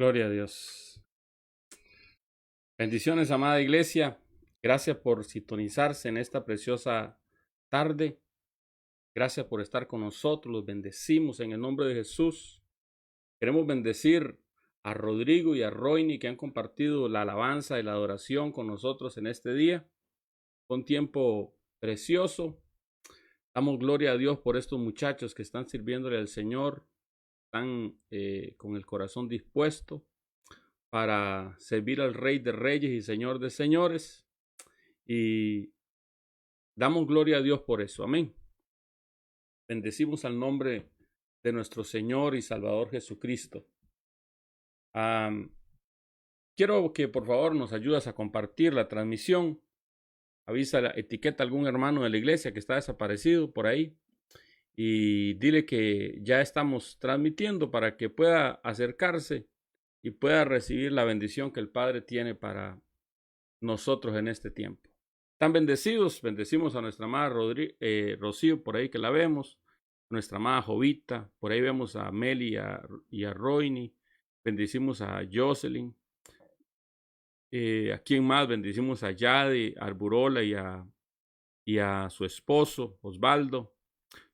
Gloria a Dios. Bendiciones, amada iglesia. Gracias por sintonizarse en esta preciosa tarde. Gracias por estar con nosotros. Los bendecimos en el nombre de Jesús. Queremos bendecir a Rodrigo y a Roini que han compartido la alabanza y la adoración con nosotros en este día. Un tiempo precioso. Damos gloria a Dios por estos muchachos que están sirviéndole al Señor. Están con el corazón dispuesto para servir al Rey de Reyes y Señor de Señores. Y damos gloria a Dios por eso. Amén. Bendecimos al nombre de nuestro Señor y Salvador Jesucristo. Quiero que por favor nos ayudes a compartir la transmisión. Etiqueta a algún hermano de la iglesia que está desaparecido por ahí. Y dile que ya estamos transmitiendo para que pueda acercarse y pueda recibir la bendición que el Padre tiene para nosotros en este tiempo. Están bendecidos. Bendecimos a nuestra amada Rocío, por ahí que la vemos, nuestra amada Jovita, por ahí vemos a Meli y a Roini. Bendecimos a Jocelyn. ¿A quién más? Bendecimos a Yadi, a Arburola y a su esposo Osvaldo,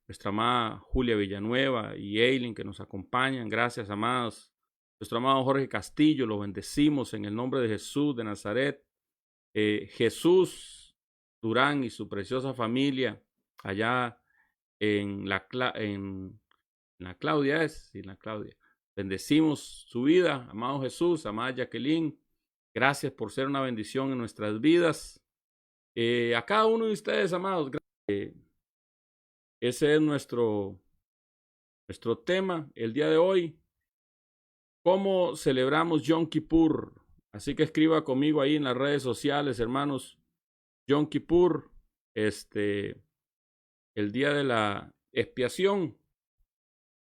nuestra amada Julia Villanueva y Eileen que nos acompañan. Gracias, amados. Nuestro amado Jorge Castillo, lo bendecimos en el nombre de Jesús de Nazaret. Jesús Durán y su preciosa familia allá en la Claudia. Bendecimos su vida, amado Jesús, amada Jacqueline. Gracias por ser una bendición en nuestras vidas. A cada uno de ustedes, amados, ese es nuestro tema el día de hoy. ¿Cómo celebramos Yom Kippur? Así que escriba conmigo ahí en las redes sociales, hermanos. Yom Kippur, el día de la expiación.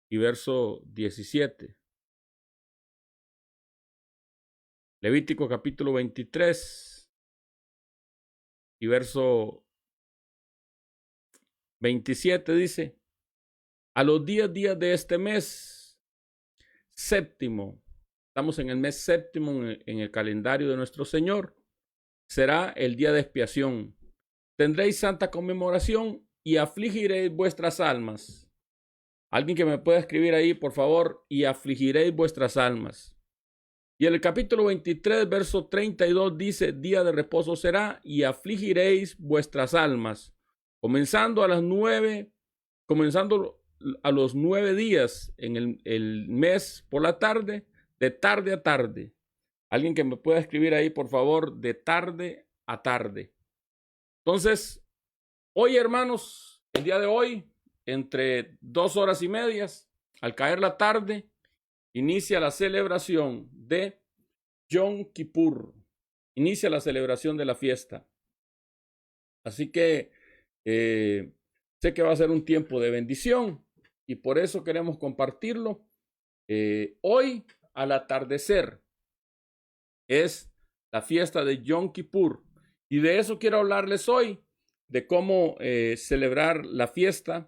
Y verso 17. Levítico capítulo 23. Y verso 27 dice: a los 10 días de este mes séptimo, estamos en el mes séptimo en el calendario de nuestro Señor, será el día de expiación. Tendréis santa conmemoración y afligiréis vuestras almas. Alguien que me pueda escribir ahí, por favor, y afligiréis vuestras almas. Y en el capítulo 23, verso 32 dice: día de reposo será y afligiréis vuestras almas. Comenzando a los 9 días en el mes por la tarde, de tarde a tarde. Alguien que me pueda escribir ahí, por favor, de tarde a tarde. Entonces, hoy, hermanos, el día de hoy, entre 2 horas y media, al caer la tarde, inicia la celebración de Yom Kippur. Inicia la celebración de la fiesta. Así que sé que va a ser un tiempo de bendición y por eso queremos compartirlo. Hoy, al atardecer, es la fiesta de Yom Kippur y de eso quiero hablarles hoy, de cómo celebrar la fiesta.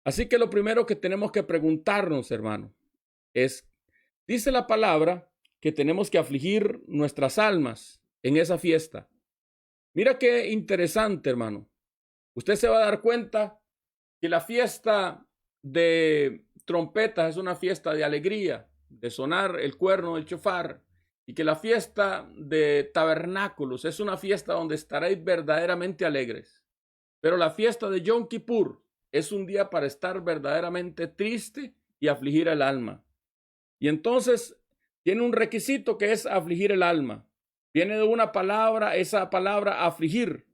Así que lo primero que tenemos que preguntarnos, hermano, es, dice la palabra que tenemos que afligir nuestras almas en esa fiesta. Mira qué interesante, hermano. Usted se va a dar cuenta que la fiesta de trompetas es una fiesta de alegría, de sonar el cuerno del shofar, y que la fiesta de tabernáculos es una fiesta donde estaréis verdaderamente alegres. Pero la fiesta de Yom Kippur es un día para estar verdaderamente triste y afligir el alma. Y entonces tiene un requisito que es afligir el alma. Viene de una palabra, esa palabra afligir,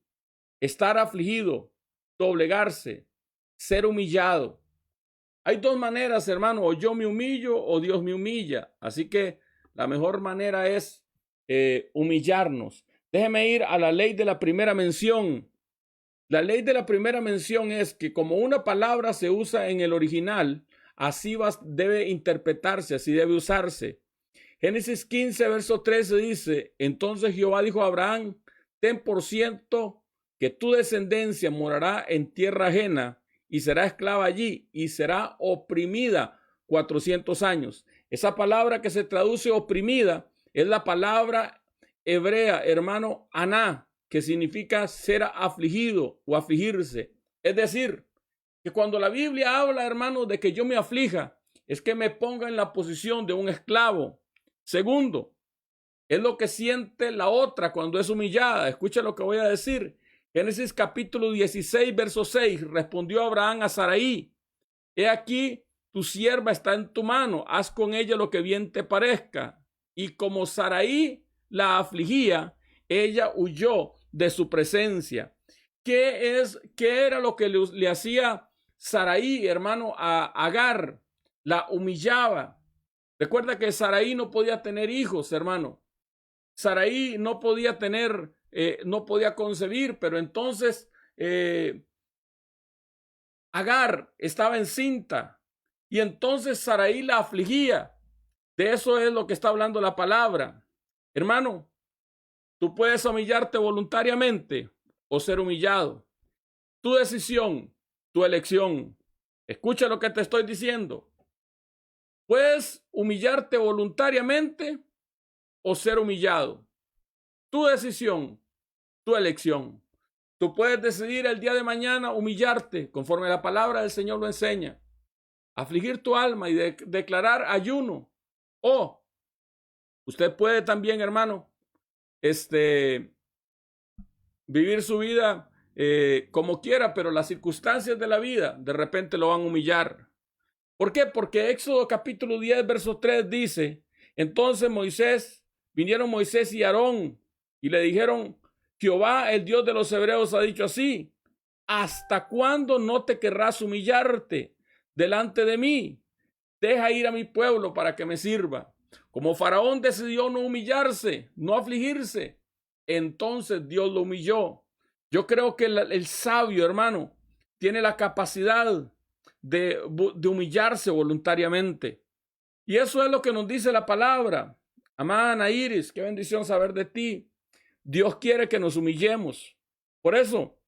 estar afligido, doblegarse, ser humillado. Hay dos maneras, hermano, o yo me humillo o Dios me humilla. Así que la mejor manera es humillarnos. Déjeme ir a la ley de la primera mención. La ley de la primera mención es que como una palabra se usa en el original, así debe interpretarse, así debe usarse. Génesis 15, verso 13 dice: entonces Jehová dijo a Abraham: ten por cierto que tu descendencia morará en tierra ajena y será esclava allí y será oprimida 400 años. Esa palabra que se traduce oprimida es la palabra hebrea, hermano, aná, que significa ser afligido o afligirse. Es decir, que cuando la Biblia habla, hermano, de que yo me aflija, es que me ponga en la posición de un esclavo. Segundo, es lo que siente la otra cuando es humillada. Escucha lo que voy a decir. Génesis capítulo 16, verso 6. Respondió Abraham a Sarai: he aquí, tu sierva está en tu mano, haz con ella lo que bien te parezca. Y como Sarai la afligía, ella huyó de su presencia. ¿Qué era lo que le hacía Sarai, hermano, a Agar? La humillaba. Recuerda que Sarai no podía tener hijos, hermano. Sarai no podía tener, no podía concebir, pero entonces Agar estaba encinta y entonces Sarai la afligía. De eso es lo que está hablando la palabra. Hermano, tú puedes humillarte voluntariamente o ser humillado. Tu decisión, tu elección. Escucha lo que te estoy diciendo. Puedes humillarte voluntariamente o ser humillado. Tu decisión, tu elección. Tú puedes decidir el día de mañana humillarte conforme la palabra del Señor lo enseña. Afligir tu alma y declarar ayuno. O usted puede también, hermano, vivir su vida como quiera, pero las circunstancias de la vida de repente lo van a humillar. ¿Por qué? Porque Éxodo capítulo 10, verso 3 dice: entonces vinieron Moisés y Aarón y le dijeron: Jehová, el Dios de los hebreos, ha dicho así: ¿hasta cuándo no te querrás humillarte delante de mí? Deja ir a mi pueblo para que me sirva. Como Faraón decidió no humillarse, no afligirse, entonces Dios lo humilló. Yo creo que el sabio, hermano, tiene la capacidad de humillarse voluntariamente. Y eso es lo que nos dice la palabra. Amada Ana Iris, qué bendición saber de ti. Dios quiere que nos humillemos. Por eso,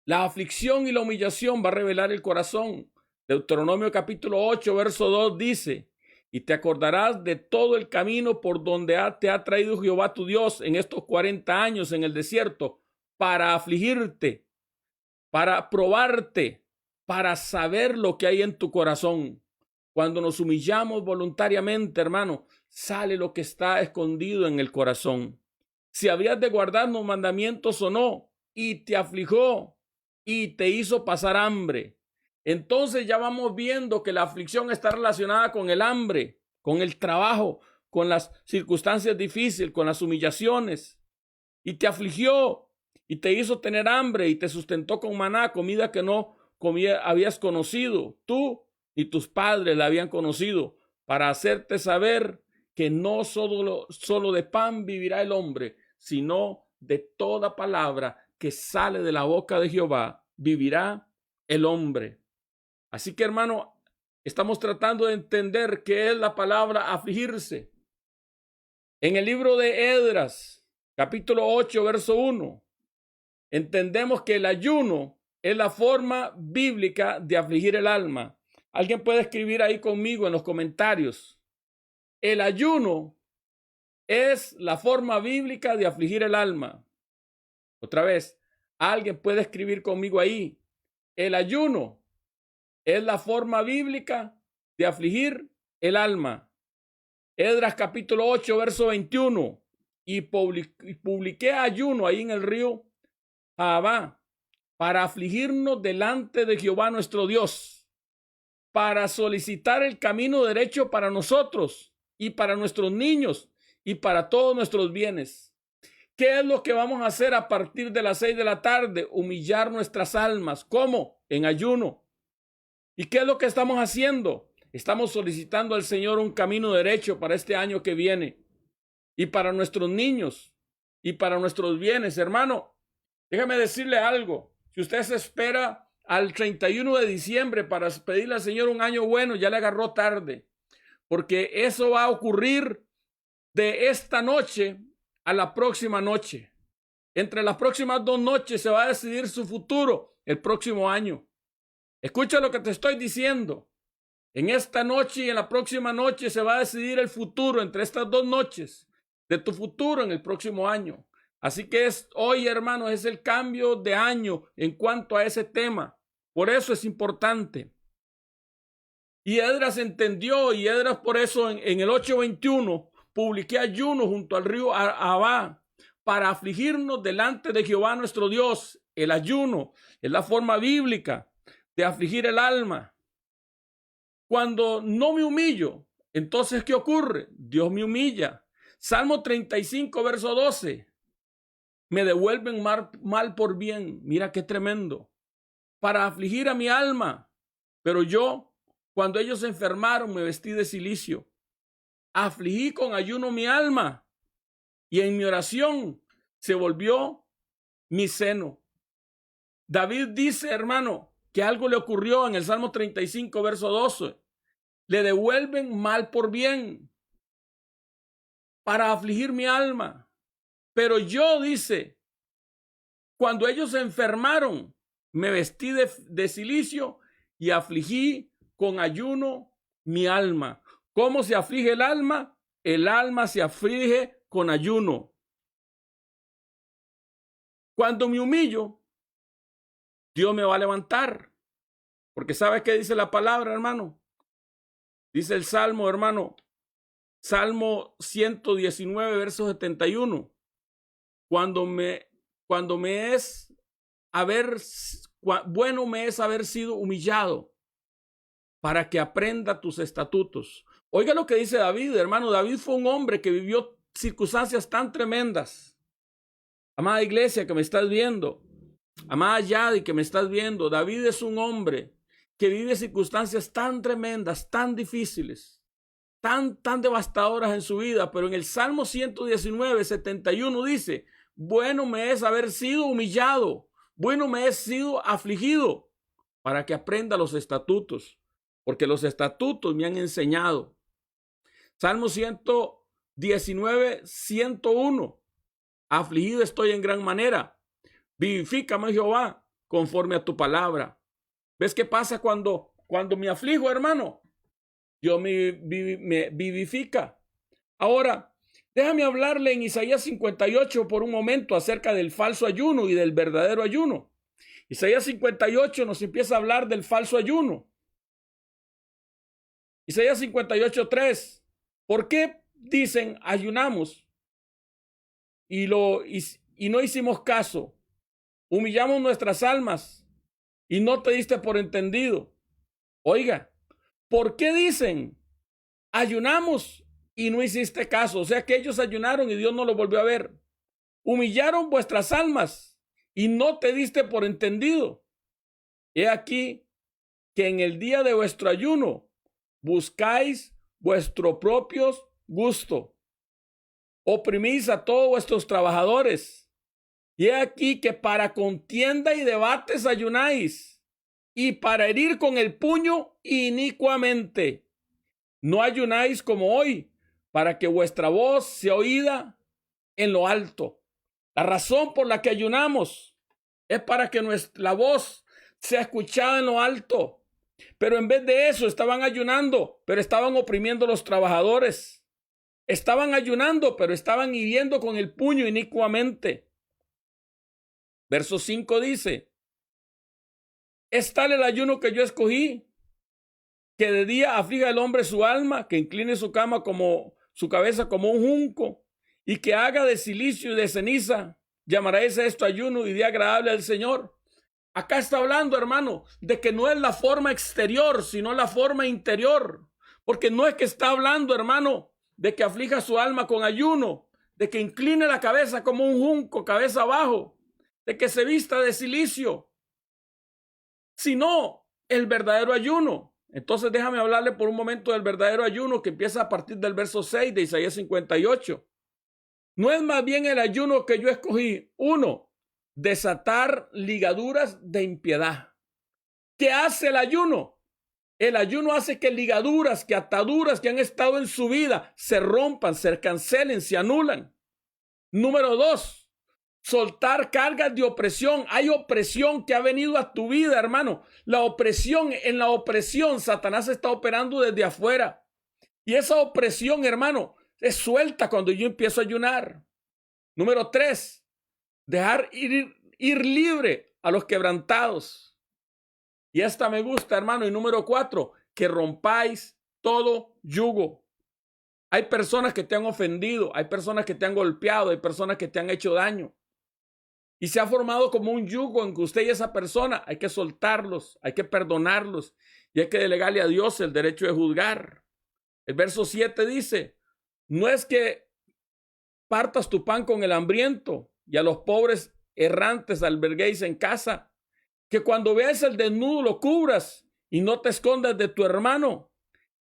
la aflicción y la humillación va a revelar el corazón. Deuteronomio capítulo 8, verso 2 dice: y te acordarás de todo el camino por donde te ha traído Jehová tu Dios en estos 40 años en el desierto, para afligirte, para probarte, para saber lo que hay en tu corazón. Cuando nos humillamos voluntariamente, hermano, sale lo que está escondido en el corazón. Si habías de guardar los mandamientos o no, y te afligió y te hizo pasar hambre. Entonces ya vamos viendo que la aflicción está relacionada con el hambre, con el trabajo, con las circunstancias difíciles, con las humillaciones. Y te afligió y te hizo tener hambre y te sustentó con maná, comida que no habías conocido. Tú y tus padres la habían conocido, para hacerte saber que no solo de pan vivirá el hombre, sino de toda palabra que sale de la boca de Jehová vivirá el hombre. Así que, hermano, estamos tratando de entender qué es la palabra afligirse. En el libro de Esdras, capítulo 8, verso 1, entendemos que el ayuno es la forma bíblica de afligir el alma. Alguien puede escribir ahí conmigo en los comentarios: el ayuno es la forma bíblica de afligir el alma. Otra vez, alguien puede escribir conmigo ahí: el ayuno es la forma bíblica de afligir el alma. Esdras capítulo 8, verso 21. Y publiqué ayuno ahí en el río Ahava, para afligirnos delante de Jehová nuestro Dios, para solicitar el camino derecho para nosotros y para nuestros niños y para todos nuestros bienes. ¿Qué es lo que vamos a hacer a partir de las 6 de la tarde? Humillar nuestras almas. ¿Cómo? En ayuno. ¿Y qué es lo que estamos haciendo? Estamos solicitando al Señor un camino derecho para este año que viene, y para nuestros niños y para nuestros bienes. Hermano, déjame decirle algo: si usted se espera al 31 de diciembre para pedirle al Señor un año bueno, ya le agarró tarde, porque eso va a ocurrir de esta noche a la próxima noche. Entre las próximas 2 noches se va a decidir su futuro el próximo año. Escucha lo que te estoy diciendo. En esta noche y en la próxima noche se va a decidir el futuro entre estas 2 noches de tu futuro en el próximo año. Así que hoy, hermanos, es el cambio de año en cuanto a ese tema. Por eso es importante. Y Esdras entendió, y Esdras por eso en el 8:21 publiqué ayuno junto al río Abá para afligirnos delante de Jehová nuestro Dios. El ayuno es la forma bíblica de afligir el alma. Cuando no me humillo, entonces ¿qué ocurre? Dios me humilla. Salmo 35, verso 12. Me devuelven mal por bien. Mira qué tremendo. Para afligir a mi alma. Pero yo, cuando ellos se enfermaron, me vestí de cilicio. Afligí con ayuno mi alma. Y en mi oración se volvió mi seno. David dice, hermano, que algo le ocurrió en el Salmo 35, verso 12. Le devuelven mal por bien. Para afligir mi alma. Pero yo, dice, cuando ellos se enfermaron, me vestí de cilicio y afligí con ayuno mi alma. ¿Cómo se aflige el alma? El alma se aflige con ayuno. Cuando me humillo, Dios me va a levantar. Porque ¿sabe qué dice la palabra, hermano? Dice el Salmo, hermano. Salmo 119, verso 71. Bueno me es haber sido humillado para que aprenda tus estatutos. Oiga lo que dice David, hermano. David fue un hombre que vivió circunstancias tan tremendas. Amada iglesia que me estás viendo, amada Yadi que me estás viendo, David es un hombre que vive circunstancias tan tremendas, tan difíciles, tan devastadoras en su vida, pero en el Salmo 119, 71 dice, bueno me es haber sido humillado, bueno me es sido afligido, para que aprenda los estatutos, porque los estatutos me han enseñado. Salmo 119, 101, afligido estoy en gran manera, vivifícame Jehová conforme a tu palabra. ¿Ves qué pasa cuando me aflijo, hermano? Dios me vivifica. Ahora, déjame hablarle en Isaías 58 por un momento acerca del falso ayuno y del verdadero ayuno. Isaías 58 nos empieza a hablar del falso ayuno. Isaías 58, 3. ¿Por qué dicen ayunamos y no hicimos caso? Humillamos nuestras almas y no te diste por entendido. Oiga, ¿por qué dicen ayunamos y no hiciste caso? O sea que ellos ayunaron y Dios no lo volvió a ver. Humillaron vuestras almas y no te diste por entendido. He aquí que en el día de vuestro ayuno buscáis vuestro propio gusto. Oprimís a todos vuestros trabajadores. Y he aquí que para contienda y debates ayunáis, y para herir con el puño inicuamente. No ayunáis como hoy, para que vuestra voz sea oída en lo alto. La razón por la que ayunamos es para que nuestra voz sea escuchada en lo alto. Pero en vez de eso estaban ayunando, pero estaban oprimiendo a los trabajadores. Estaban ayunando, pero estaban hiriendo con el puño inicuamente. Verso 5 dice, es tal el ayuno que yo escogí, que de día aflija el hombre su alma, que incline su cabeza como un junco, y que haga de silicio y de ceniza. Llamaréis a esto ayuno y día agradable al Señor. Acá está hablando, hermano, de que no es la forma exterior, sino la forma interior. Porque no es que está hablando, hermano, de que aflija su alma con ayuno, de que incline la cabeza como un junco, cabeza abajo, de que se vista de cilicio, sino el verdadero ayuno. Entonces déjame hablarle por un momento del verdadero ayuno que empieza a partir del verso 6 de Isaías 58. No es más bien el ayuno que yo escogí. 1. Desatar ligaduras de impiedad. ¿Qué hace el ayuno? El ayuno hace que ligaduras, que ataduras que han estado en su vida se rompan, se cancelen, se anulan. Número 2. Soltar cargas de opresión. Hay opresión que ha venido a tu vida, hermano. En la opresión, Satanás está operando desde afuera. Y esa opresión, hermano, es suelta cuando yo empiezo a ayunar. Número 3, dejar ir libre a los quebrantados. Y esta me gusta, hermano. Y número 4, que rompáis todo yugo. Hay personas que te han ofendido, hay personas que te han golpeado, hay personas que te han hecho daño. Y se ha formado como un yugo en que usted y esa persona hay que soltarlos, hay que perdonarlos y hay que delegarle a Dios el derecho de juzgar. El verso 7 dice, no es que partas tu pan con el hambriento y a los pobres errantes alberguéis en casa, que cuando veas el desnudo lo cubras y no te escondas de tu hermano.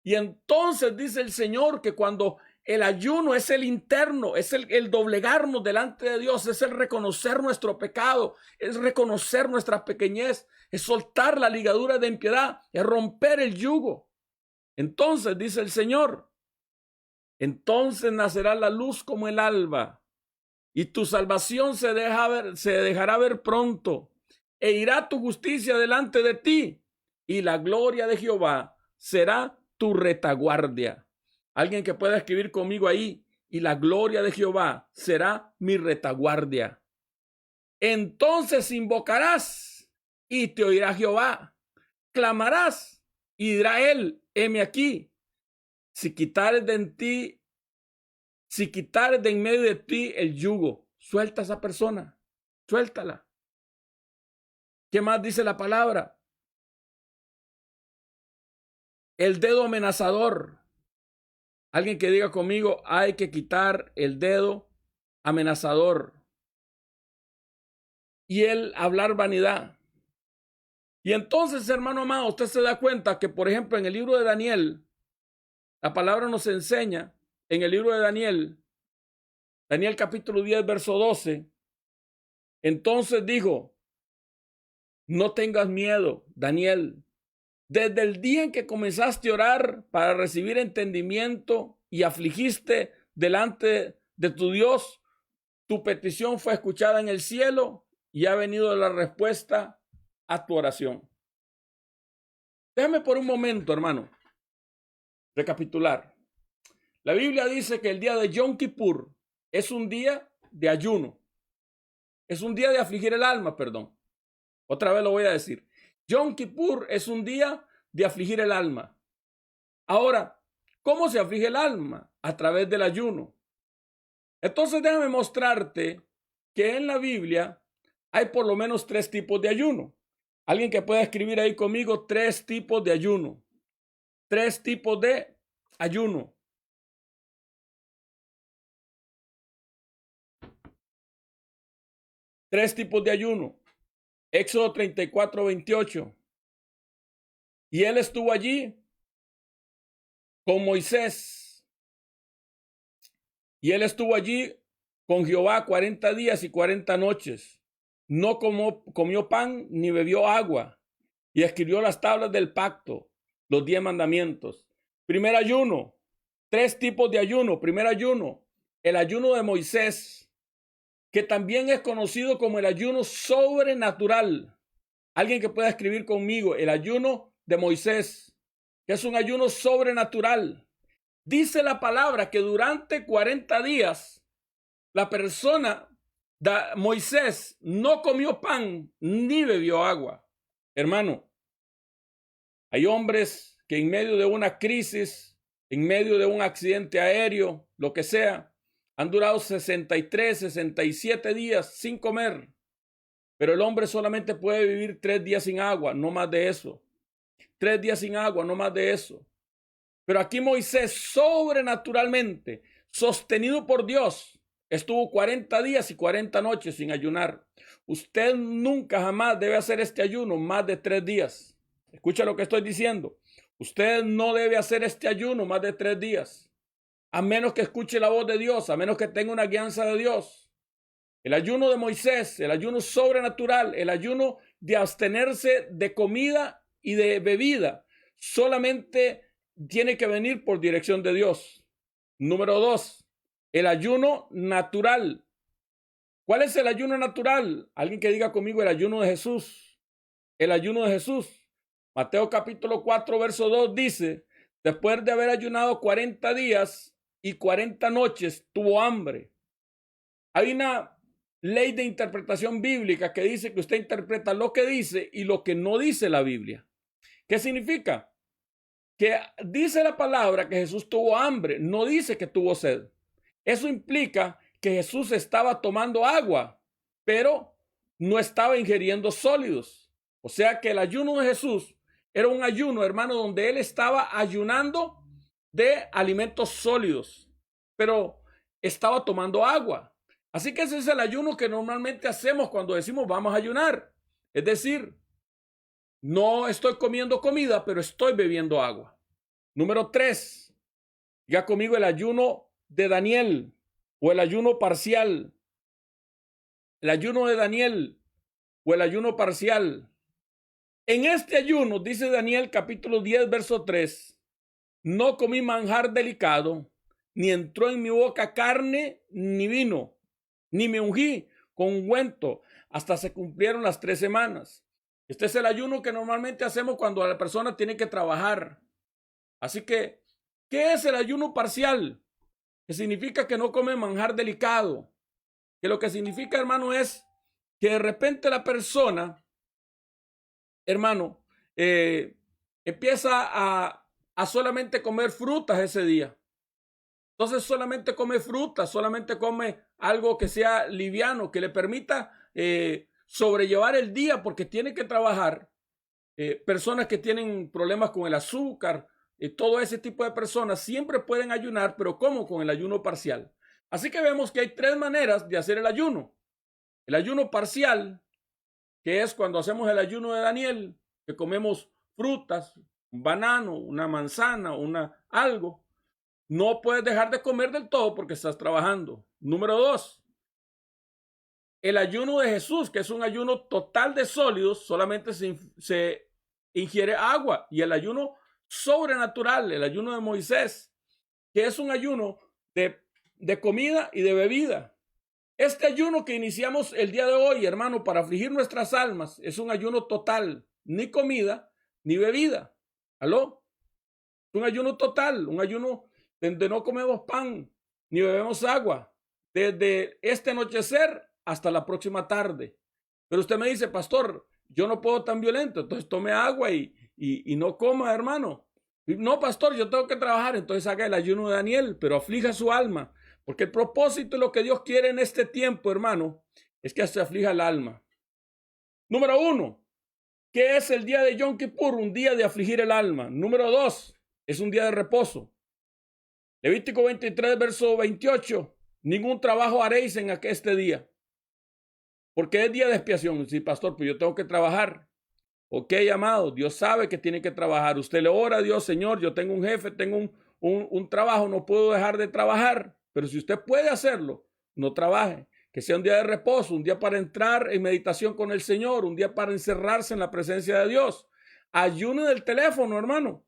Y entonces dice el Señor que cuando el ayuno es el interno, es el doblegarnos delante de Dios, es el reconocer nuestro pecado, es reconocer nuestra pequeñez, es soltar la ligadura de impiedad, es romper el yugo. Entonces dice el Señor, entonces nacerá la luz como el alba y tu salvación se dejará ver pronto e irá tu justicia delante de ti y la gloria de Jehová será tu retaguardia. Alguien que pueda escribir conmigo ahí, y la gloria de Jehová será mi retaguardia. Entonces invocarás y te oirá Jehová. Clamarás y dirá él, heme aquí. Si quitares de en medio de ti el yugo, suelta a esa persona, suéltala. ¿Qué más dice la palabra? El dedo amenazador. Alguien que diga conmigo, hay que quitar el dedo amenazador. Y el hablar vanidad. Y entonces, hermano amado, usted se da cuenta que, por ejemplo, en el libro de Daniel, la palabra nos enseña, en el libro de Daniel capítulo 10, verso 12, entonces dijo, no tengas miedo, Daniel. Desde el día en que comenzaste a orar para recibir entendimiento y afligiste delante de tu Dios, tu petición fue escuchada en el cielo y ha venido la respuesta a tu oración. Déjame por un momento, hermano, recapitular. La Biblia dice que el día de Yom Kippur es un día de ayuno. Es un día de afligir el alma, perdón. Otra vez lo voy a decir. Yom Kippur es un día de afligir el alma. Ahora, ¿cómo se aflige el alma? A través del ayuno. Entonces déjame mostrarte que en la Biblia hay por lo menos 3 tipos de ayuno. Alguien que pueda escribir ahí conmigo 3 tipos de ayuno. 3 tipos de ayuno. Tres tipos de ayuno. Éxodo 34, 28. Y él estuvo allí con Moisés. Y él estuvo allí con Jehová 40 días y 40 noches. No comió pan ni bebió agua. Y escribió las tablas del pacto, los 10 mandamientos. Primer ayuno. 3 tipos de ayuno. Primer ayuno. El ayuno de Moisés, que también es conocido como el ayuno sobrenatural. Alguien que pueda escribir conmigo, el ayuno de Moisés, que es un ayuno sobrenatural. Dice la palabra que durante 40 días la persona, Moisés, no comió pan ni bebió agua. Hermano, hay hombres que en medio de una crisis, en medio de un accidente aéreo, lo que sea, han durado 63, 67 días sin comer. Pero el hombre solamente puede vivir 3 días sin agua, no más de eso. 3 días sin agua, no más de eso. Pero aquí Moisés, sobrenaturalmente, sostenido por Dios, estuvo 40 días y 40 noches sin ayunar. Usted nunca jamás debe hacer este ayuno más de 3 días. Escucha lo que estoy diciendo. Usted no debe hacer este ayuno más de 3 días. A menos que escuche la voz de Dios, a menos que tenga una guianza de Dios. El ayuno de Moisés, el ayuno sobrenatural, el ayuno de abstenerse de comida y de bebida, solamente tiene que venir por dirección de Dios. Número 2, el ayuno natural. ¿Cuál es el ayuno natural? Alguien que diga conmigo el ayuno de Jesús. El ayuno de Jesús. Mateo capítulo 4, verso 2 dice, después de haber ayunado 40 días y 40 noches, tuvo hambre. Hay una ley de interpretación bíblica que dice que usted interpreta lo que dice y lo que no dice la Biblia. ¿Qué significa? Que dice la palabra que Jesús tuvo hambre, no dice que tuvo sed. Eso implica que Jesús estaba tomando agua, pero no estaba ingiriendo sólidos. O sea que el ayuno de Jesús era un ayuno, hermano, donde él estaba ayunando de alimentos sólidos, pero estaba tomando agua. Así que ese es el ayuno que normalmente hacemos cuando decimos vamos a ayunar. Es decir, no estoy comiendo comida, pero estoy bebiendo agua. Número 3, diga conmigo el ayuno de Daniel o el ayuno parcial. El ayuno de Daniel o el ayuno parcial. En este ayuno, dice Daniel capítulo 10, verso 3, no comí manjar delicado, ni entró en mi boca carne ni vino, ni me ungí con ungüento hasta se cumplieron las 3 semanas. Este es el ayuno que normalmente hacemos cuando la persona tiene que trabajar. Así que, ¿qué es el ayuno parcial? Que significa que no come manjar delicado. Que lo que significa, hermano, es que de repente la persona, hermano, empieza a solamente comer frutas ese día. Entonces solamente come frutas, solamente come algo que sea liviano, que le permita sobrellevar el día porque tiene que trabajar. Personas que tienen problemas con el azúcar, todo ese tipo de personas siempre pueden ayunar, pero ¿cómo? Con el ayuno parcial. Así que vemos que hay 3 maneras de hacer el ayuno. El ayuno parcial, que es cuando hacemos el ayuno de Daniel, que comemos frutas, un banano, una manzana, algo. No puedes dejar de comer del todo porque estás trabajando. Número 2, el ayuno de Jesús, que es un ayuno total de sólidos, solamente se ingiere agua. Y el ayuno sobrenatural, el ayuno de Moisés, que es un ayuno de comida y de bebida. Este ayuno que iniciamos el día de hoy, hermano, para afligir nuestras almas, es un ayuno total, ni comida ni bebida. ¿Aló? Es un ayuno total, un ayuno donde no comemos pan ni bebemos agua, desde este anochecer hasta la próxima tarde. Pero usted me dice, pastor, yo no puedo tan violento, entonces tome agua y no coma, hermano. No, pastor, yo tengo que trabajar, entonces haga el ayuno de Daniel, pero aflija su alma. Porque el propósito y lo que Dios quiere en este tiempo, hermano, es que se aflija el alma. Número 1, ¿qué es el día de Yom Kippur? Un día de afligir el alma. Número 2, es un día de reposo. Levítico 23, verso 28. Ningún trabajo haréis en este día, porque es día de expiación. Sí, pastor, pues yo tengo que trabajar. Ok, amado, Dios sabe que tiene que trabajar. Usted le ora a Dios, Señor, yo tengo un jefe, tengo un trabajo, no puedo dejar de trabajar. Pero si usted puede hacerlo, no trabaje. Que sea un día de reposo, un día para entrar en meditación con el Señor, un día para encerrarse en la presencia de Dios. Ayune del teléfono, hermano.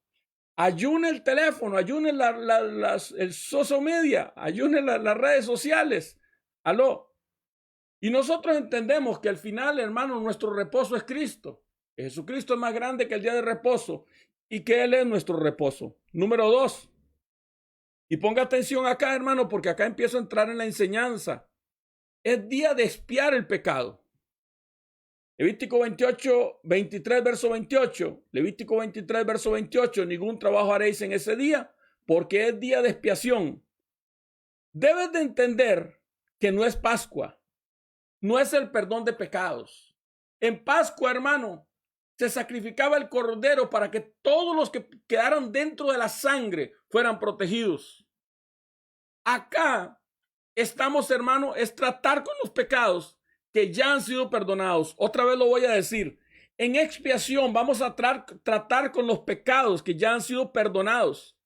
Ayune el teléfono, ayune el social media, ayune las redes sociales. Aló. Y nosotros entendemos que al final, hermano, nuestro reposo es Cristo. Jesucristo es más grande que el día de reposo y que Él es nuestro reposo. Número 2. Y ponga atención acá, hermano, porque acá empiezo a entrar en la enseñanza. Es día de expiar el pecado. Levítico 28, 23, verso 28. Levítico 23, verso 28. Ningún trabajo haréis en ese día, porque es día de expiación. Debes de entender que no es Pascua. No es el perdón de pecados. En Pascua, hermano, se sacrificaba el cordero para que todos los que quedaran dentro de la sangre fueran protegidos. Acá estamos, hermano, es tratar con los pecados que ya han sido perdonados. Otra vez lo voy a decir. En expiación vamos a tratar con los pecados que ya han sido perdonados.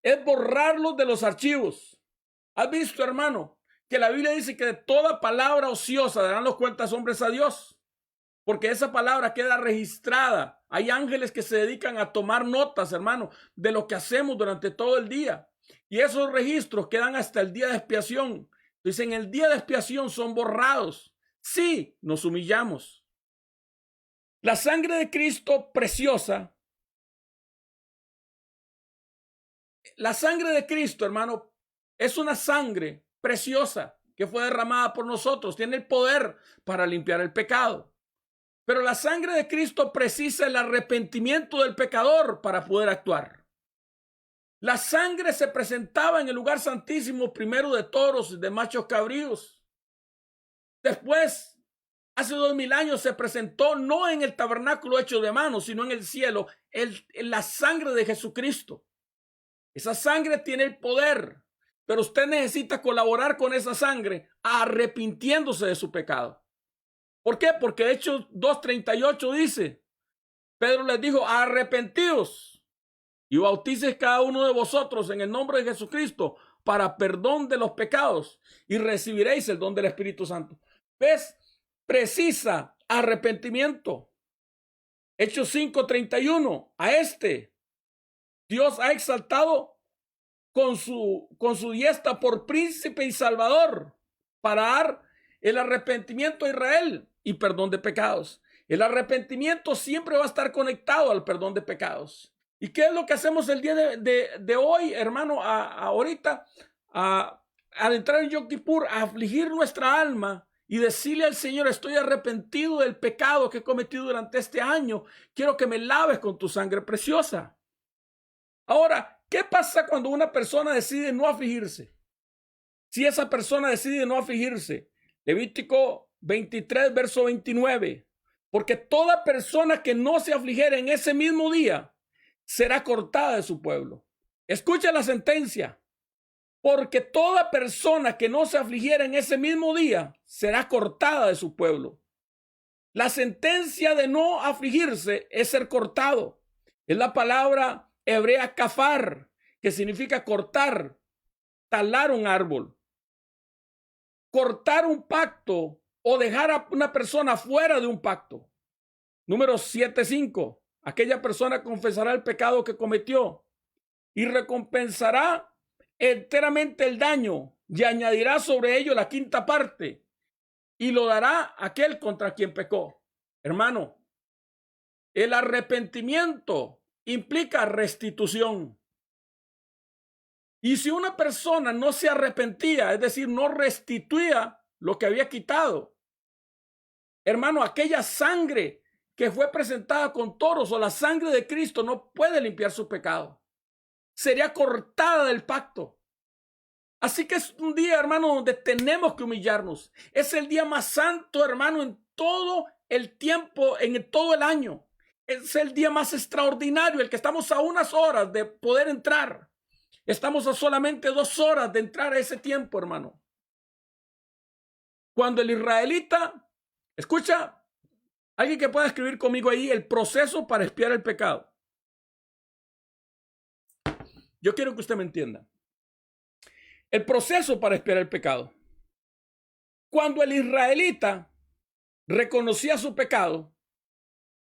Es borrarlos de los archivos. ¿Has visto, hermano, que la Biblia dice que de toda palabra ociosa darán los cuentas hombres a Dios? Porque esa palabra queda registrada. Hay ángeles que se dedican a tomar notas, hermano, de lo que hacemos durante todo el día. Y esos registros quedan hasta el día de expiación. Dice, en el día de expiación son borrados. Sí, nos humillamos. La sangre de Cristo preciosa. La sangre de Cristo, hermano, es una sangre preciosa que fue derramada por nosotros. Tiene el poder para limpiar el pecado. Pero la sangre de Cristo precisa el arrepentimiento del pecador para poder actuar. La sangre se presentaba en el lugar santísimo primero de toros y de machos cabríos. Después, hace 2000 años, se presentó no en el tabernáculo hecho de manos, sino en el cielo, la sangre de Jesucristo. Esa sangre tiene el poder, pero usted necesita colaborar con esa sangre arrepintiéndose de su pecado. ¿Por qué? Porque Hechos 2:38 dice, Pedro les dijo, arrepentidos y bautíceis cada uno de vosotros en el nombre de Jesucristo para perdón de los pecados y recibiréis el don del Espíritu Santo. ¿Ves? Precisa arrepentimiento. Hechos 5:31, a este Dios ha exaltado con su diestra por príncipe y salvador para dar el arrepentimiento a Israel y perdón de pecados. El arrepentimiento siempre va a estar conectado al perdón de pecados. ¿Y qué es lo que hacemos el día de hoy, hermano? Ahorita, al entrar en Yom Kippur, a afligir nuestra alma y decirle al Señor, estoy arrepentido del pecado que he cometido durante este año. Quiero que me laves con tu sangre preciosa. Ahora, ¿qué pasa cuando una persona decide no afligirse? Si esa persona decide no afligirse, Levítico 23, verso 29, porque toda persona que no se afligiera en ese mismo día será cortada de su pueblo. Escucha la sentencia. Porque toda persona que no se afligiera en ese mismo día será cortada de su pueblo. La sentencia de no afligirse es ser cortado. Es la palabra hebrea kafar, que significa cortar, talar un árbol. Cortar un pacto o dejar a una persona fuera de un pacto. Número 7:5. Aquella persona confesará el pecado que cometió y recompensará enteramente el daño y añadirá sobre ello la quinta parte y lo dará a aquel contra quien pecó. Hermano, el arrepentimiento implica restitución. Y si una persona no se arrepentía, es decir, no restituía lo que había quitado, hermano, aquella sangre que fue presentada con toros o la sangre de Cristo no puede limpiar su pecado. Sería cortada del pacto. Así que es un día, hermano, donde tenemos que humillarnos. Es el día más santo, hermano, en todo el tiempo, en todo el año. Es el día más extraordinario, el que estamos a unas horas de poder entrar. Estamos a solamente 2 horas de entrar a ese tiempo, hermano. Cuando el israelita, escucha, alguien que pueda escribir conmigo ahí, el proceso para expiar el pecado. Yo quiero que usted me entienda. El proceso para expiar el pecado. Cuando el israelita reconocía su pecado,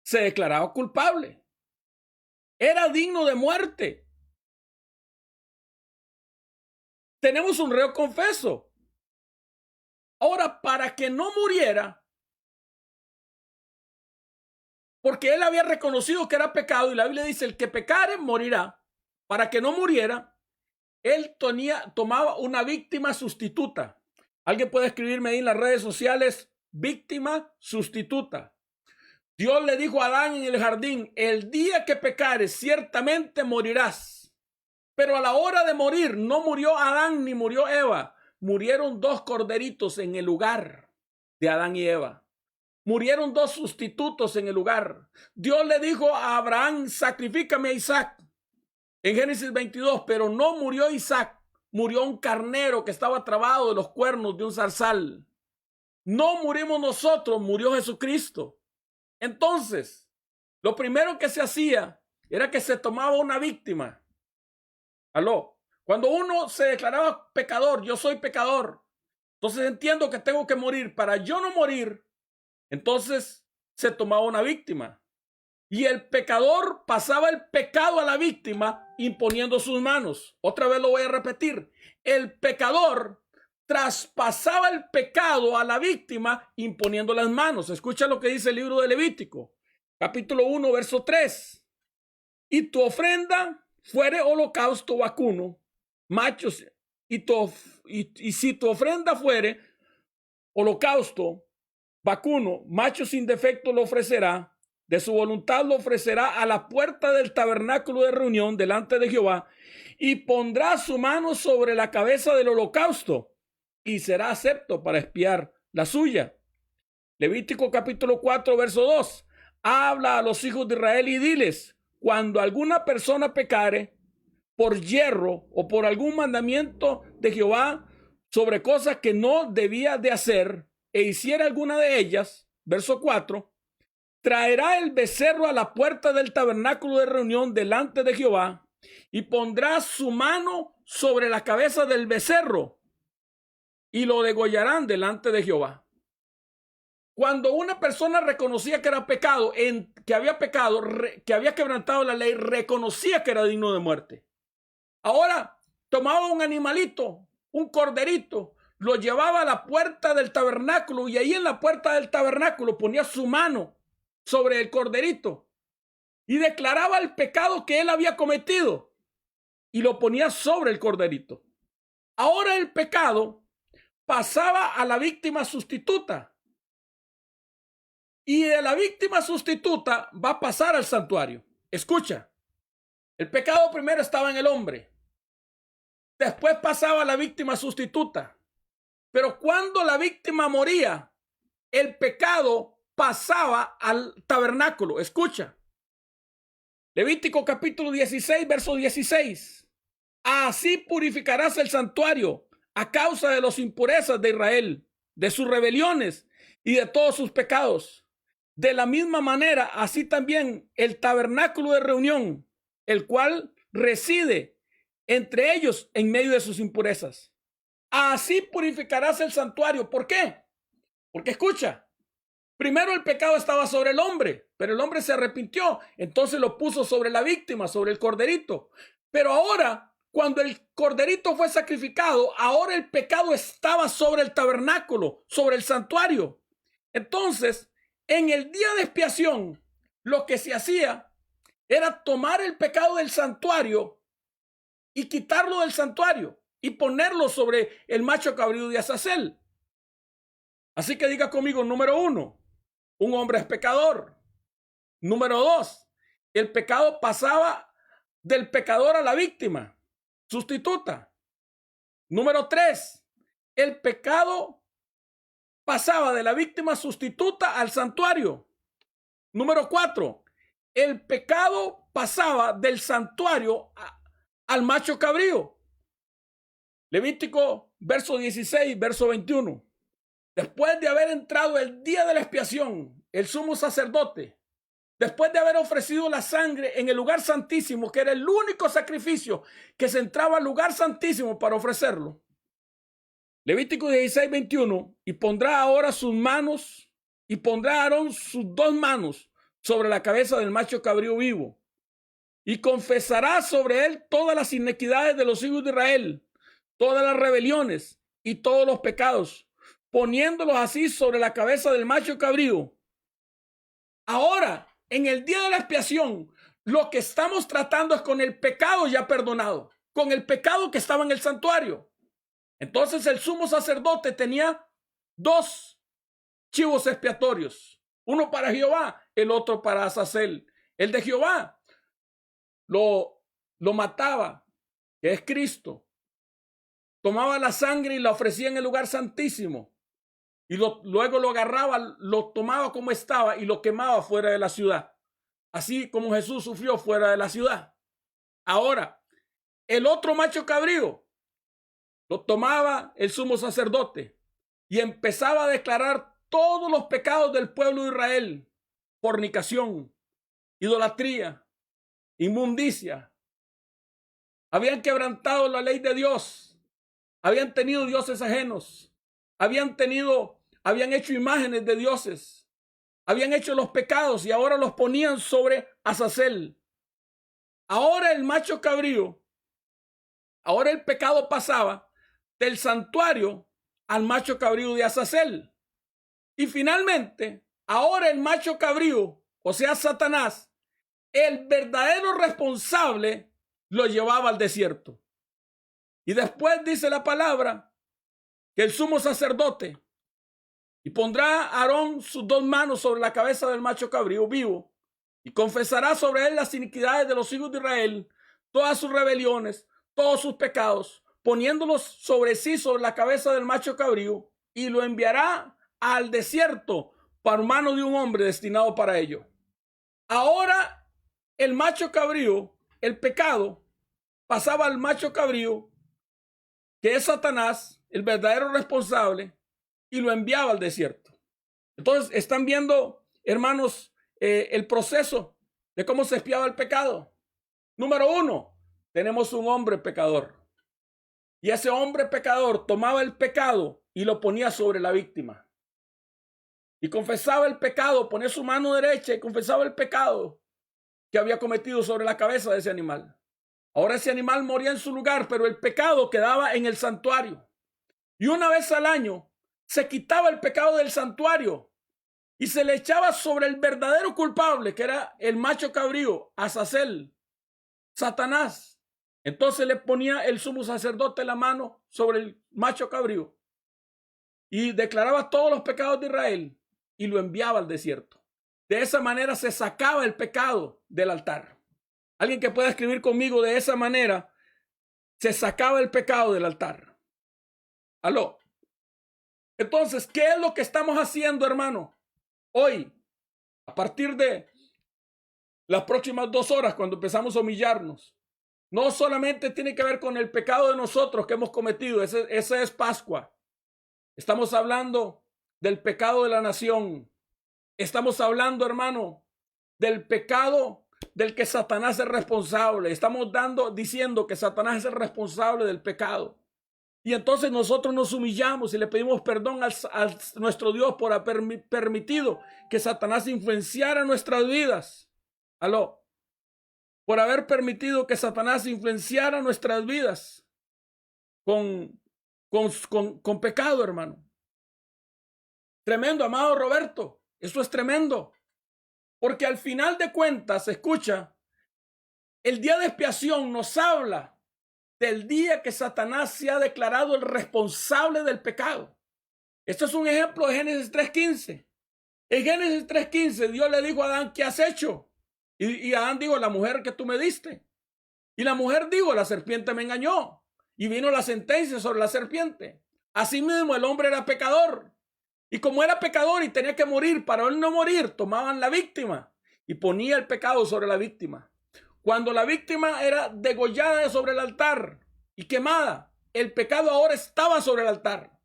se declaraba culpable. Era digno de muerte. Tenemos un reo confeso. Ahora, para que no muriera, porque él había reconocido que era pecado, y la Biblia dice, el que pecare morirá. Para que no muriera, él tomaba una víctima sustituta. Alguien puede escribirme ahí en las redes sociales, víctima sustituta. Dios le dijo a Adán en el jardín, el día que pecares, ciertamente morirás. Pero a la hora de morir, no murió Adán ni murió Eva. Murieron 2 corderitos en el lugar de Adán y Eva. Murieron 2 sustitutos en el lugar. Dios le dijo a Abraham, sacrifícame a Isaac. En Génesis 22, pero no murió Isaac. Murió un carnero que estaba trabado de los cuernos de un zarzal. No murimos nosotros, murió Jesucristo. Entonces, lo primero que se hacía era que se tomaba una víctima. ¿Aló? Cuando uno se declaraba pecador, yo soy pecador, entonces entiendo que tengo que morir. Para yo no morir, entonces se tomaba una víctima. Y el pecador pasaba el pecado a la víctima imponiendo sus manos. Otra vez lo voy a repetir. El pecador traspasaba el pecado a la víctima imponiendo las manos. Escucha lo que dice el libro de Levítico, capítulo 1, verso 3. Y tu ofrenda fuere holocausto vacuno, machos, y si tu ofrenda fuere holocausto vacuno, macho sin defecto lo ofrecerá, de su voluntad lo ofrecerá a la puerta del tabernáculo de reunión delante de Jehová, y pondrá su mano sobre la cabeza del holocausto, y será acepto para expiar la suya. Levítico capítulo 4, verso 2. Habla a los hijos de Israel y diles: cuando alguna persona pecare por yerro o por algún mandamiento de Jehová sobre cosas que no debía de hacer, e hiciera alguna de ellas, verso 4, traerá el becerro a la puerta del tabernáculo de reunión delante de Jehová, y pondrá su mano sobre la cabeza del becerro, y lo degollarán delante de Jehová. Cuando una persona reconocía que era pecado, que había pecado, que había quebrantado la ley, reconocía que era digno de muerte. Ahora tomaba un animalito, un corderito, lo llevaba a la puerta del tabernáculo, y ahí en la puerta del tabernáculo ponía su mano sobre el corderito y declaraba el pecado que él había cometido y lo ponía sobre el corderito. Ahora el pecado pasaba a la víctima sustituta, y de la víctima sustituta va a pasar al santuario. Escucha, el pecado primero estaba en el hombre, después pasaba a la víctima sustituta, pero cuando la víctima moría, el pecado pasaba al tabernáculo. Escucha, Levítico capítulo 16, verso 16. Así purificarás el santuario a causa de las impurezas de Israel, de sus rebeliones y de todos sus pecados. De la misma manera, así también el tabernáculo de reunión, el cual reside entre ellos en medio de sus impurezas. Así purificarás el santuario. ¿Por qué? Porque escucha, primero el pecado estaba sobre el hombre, pero el hombre se arrepintió, entonces lo puso sobre la víctima, sobre el corderito. Pero ahora, cuando el corderito fue sacrificado, ahora el pecado estaba sobre el tabernáculo, sobre el santuario. Entonces, en el día de expiación, lo que se hacía era tomar el pecado del santuario y quitarlo del santuario y ponerlo sobre el macho cabrío de Azazel. Así que diga conmigo: número 1, un hombre es pecador. Número 2, el pecado pasaba del pecador a la víctima sustituta. Número 3, el pecado pasaba de la víctima sustituta al santuario. Número 4, el pecado pasaba del santuario al macho cabrío. Levítico verso 16, verso 21. Después de haber entrado el día de la expiación, el sumo sacerdote, después de haber ofrecido la sangre en el lugar santísimo, que era el único sacrificio que se entraba al lugar santísimo para ofrecerlo, Levítico 16, 21, y pondrá ahora sus manos, y pondrá Aarón sus 2 manos sobre la cabeza del macho cabrío vivo, y confesará sobre él todas las iniquidades de los hijos de Israel, todas las rebeliones y todos los pecados, poniéndolos así sobre la cabeza del macho cabrío. Ahora, en el día de la expiación, lo que estamos tratando es con el pecado ya perdonado, con el pecado que estaba en el santuario. Entonces el sumo sacerdote tenía 2 chivos expiatorios, uno para Jehová, el otro para Azazel. El de Jehová lo mataba, que es Cristo. Tomaba la sangre y la ofrecía en el lugar santísimo. Y luego lo agarraba, lo tomaba como estaba y lo quemaba fuera de la ciudad. Así como Jesús sufrió fuera de la ciudad. Ahora, el otro macho cabrío lo tomaba el sumo sacerdote y empezaba a declarar todos los pecados del pueblo de Israel: fornicación, idolatría, inmundicia. Habían quebrantado la ley de Dios, habían tenido dioses ajenos, habían hecho imágenes de dioses, habían hecho los pecados y ahora los ponían sobre Azazel. Ahora el macho cabrío, ahora el pecado pasaba del santuario al macho cabrío de Azazel. Y finalmente, ahora el macho cabrío, o sea, Satanás, el verdadero responsable, lo llevaba al desierto. Y después dice la palabra que el sumo sacerdote, y pondrá a Aarón sus dos manos sobre la cabeza del macho cabrío vivo, y confesará sobre él las iniquidades de los hijos de Israel, todas sus rebeliones, todos sus pecados, poniéndolos sobre sí, sobre la cabeza del macho cabrío, y lo enviará al desierto por mano de un hombre destinado para ello. Ahora el macho cabrío, el pecado, pasaba al macho cabrío, que es Satanás, el verdadero responsable, y lo enviaba al desierto. Entonces, están viendo, hermanos, el proceso de cómo se espiaba el pecado. Número uno, tenemos un hombre pecador. Y ese hombre pecador tomaba el pecado y lo ponía sobre la víctima. Y confesaba el pecado, ponía su mano derecha y confesaba el pecado que había cometido sobre la cabeza de ese animal. Ahora ese animal moría en su lugar, pero el pecado quedaba en el santuario. Y una vez al año se quitaba el pecado del santuario y se le echaba sobre el verdadero culpable, que era el macho cabrío, Azazel, Satanás. Entonces le ponía el sumo sacerdote la mano sobre el macho cabrío y declaraba todos los pecados de Israel y lo enviaba al desierto. De esa manera se sacaba el pecado del altar. Alguien que pueda escribir conmigo: de esa manera se sacaba el pecado del altar. Aló. Entonces, ¿qué es lo que estamos haciendo, hermano? Hoy, a partir de las próximas 2 horas, cuando empezamos a humillarnos, no solamente tiene que ver con el pecado de nosotros que hemos cometido, ese es Pascua. Estamos hablando del pecado de la nación. Estamos hablando, hermano, del pecado del que Satanás es responsable. Estamos diciendo que Satanás es el responsable del pecado. Y entonces nosotros nos humillamos y le pedimos perdón a nuestro Dios por haber permitido que Satanás influenciara nuestras vidas. Aló. Por haber permitido que Satanás influenciara nuestras vidas con pecado, hermano. Tremendo, amado Roberto. Eso es tremendo. Porque al final de cuentas, escucha, el día de expiación nos habla del día que Satanás se ha declarado el responsable del pecado. Esto es un ejemplo de Génesis 3:15. En Génesis 3:15 Dios le dijo a Adán: ¿qué has hecho? Y Adán dijo: la mujer que tú me diste. Y la mujer dijo: la serpiente me engañó. Y vino la sentencia sobre la serpiente. Asimismo, el hombre era pecador. Y como era pecador y tenía que morir, para él no morir, tomaban la víctima y ponía el pecado sobre la víctima. Cuando la víctima era degollada sobre el altar y quemada, el pecado ahora estaba sobre el altar.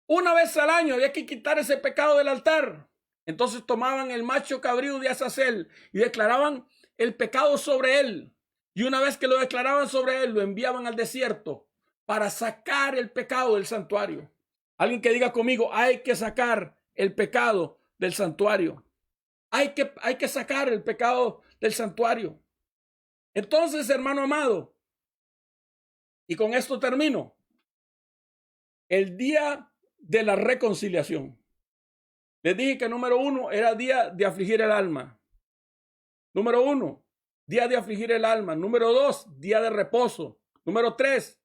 Una vez al año había que quitar ese pecado del altar. Entonces tomaban el macho cabrío de Azazel y declaraban el pecado sobre él. Y una vez que lo declaraban sobre él, lo enviaban al desierto para sacar el pecado del santuario. Alguien que diga conmigo: hay que sacar el pecado del santuario. Hay que sacar el pecado del santuario. Entonces, hermano amado, y con esto termino, el día de la reconciliación. Les dije que número 1 era día de afligir el alma. Número 1, día de afligir el alma. Número 2, día de reposo. Número 3,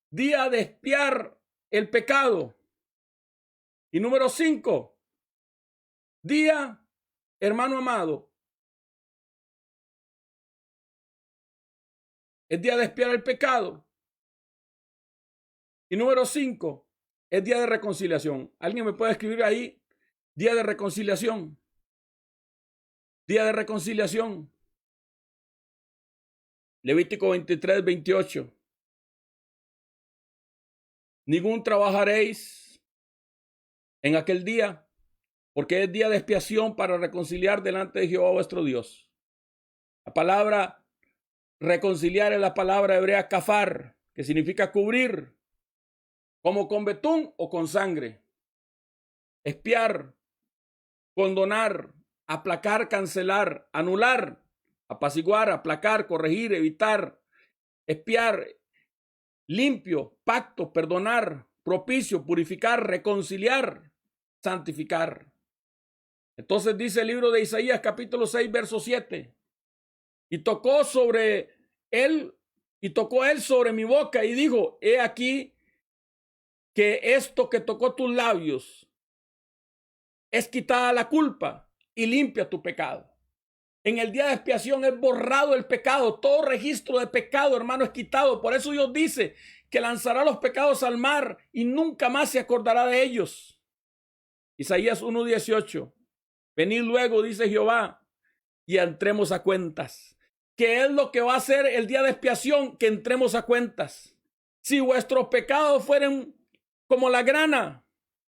día de expiar el pecado. Y número 5, día, hermano amado, es día de expiar el pecado. Y número 5, es día de reconciliación. ¿Alguien me puede escribir ahí? Día de reconciliación. Día de reconciliación. Levítico 23:28. Ningún trabajaréis en aquel día, porque es día de expiación para reconciliar delante de Jehová vuestro Dios. La palabra reconciliar es la palabra hebrea kafar, que significa cubrir, como con betún o con sangre. Expiar, condonar, aplacar, cancelar, anular, apaciguar, aplacar, corregir, evitar, expiar, limpio, pacto, perdonar, propicio, purificar, reconciliar, santificar. Entonces dice el libro de Isaías, capítulo 6, verso 7. Y tocó él sobre mi boca y dijo, he aquí que esto que tocó tus labios es quitada la culpa y limpia tu pecado. En el día de expiación es borrado el pecado. Todo registro de pecado, hermano, es quitado. Por eso Dios dice que lanzará los pecados al mar y nunca más se acordará de ellos. Isaías 1:18. Venid luego, dice Jehová, y entremos a cuentas. ¿Qué es lo que va a hacer el día de expiación? Que entremos a cuentas. Si vuestros pecados fueren como la grana,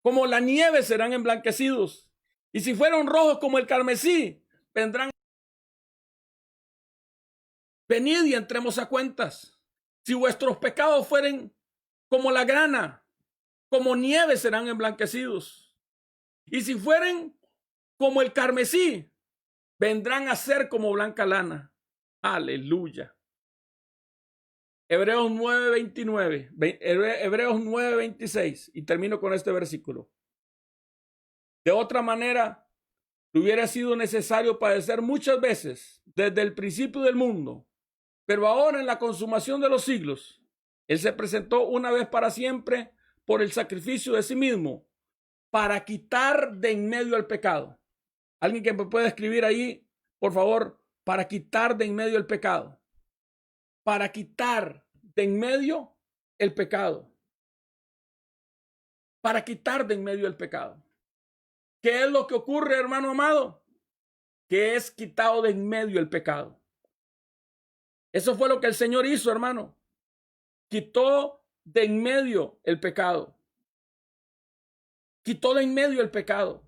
como la nieve, serán emblanquecidos. Y si fueron rojos como el carmesí, vendrán. Venid y entremos a cuentas. Si vuestros pecados fueren como la grana, como nieve, serán emblanquecidos. Y si fueren como el carmesí, vendrán a ser como blanca lana. Aleluya. Hebreos 9:29, Hebreos 9:26, y termino con este versículo. De otra manera, hubiera sido necesario padecer muchas veces desde el principio del mundo, pero ahora en la consumación de los siglos, Él se presentó una vez para siempre por el sacrificio de sí mismo, para quitar de en medio el pecado. Alguien que me pueda escribir ahí, por favor, para quitar de en medio el pecado. Para quitar de en medio el pecado. Para quitar de en medio el pecado. ¿Qué es lo que ocurre, hermano amado? Que es quitado de en medio el pecado. Eso fue lo que el Señor hizo, hermano. Quitó de en medio el pecado. Quitó de en medio el pecado.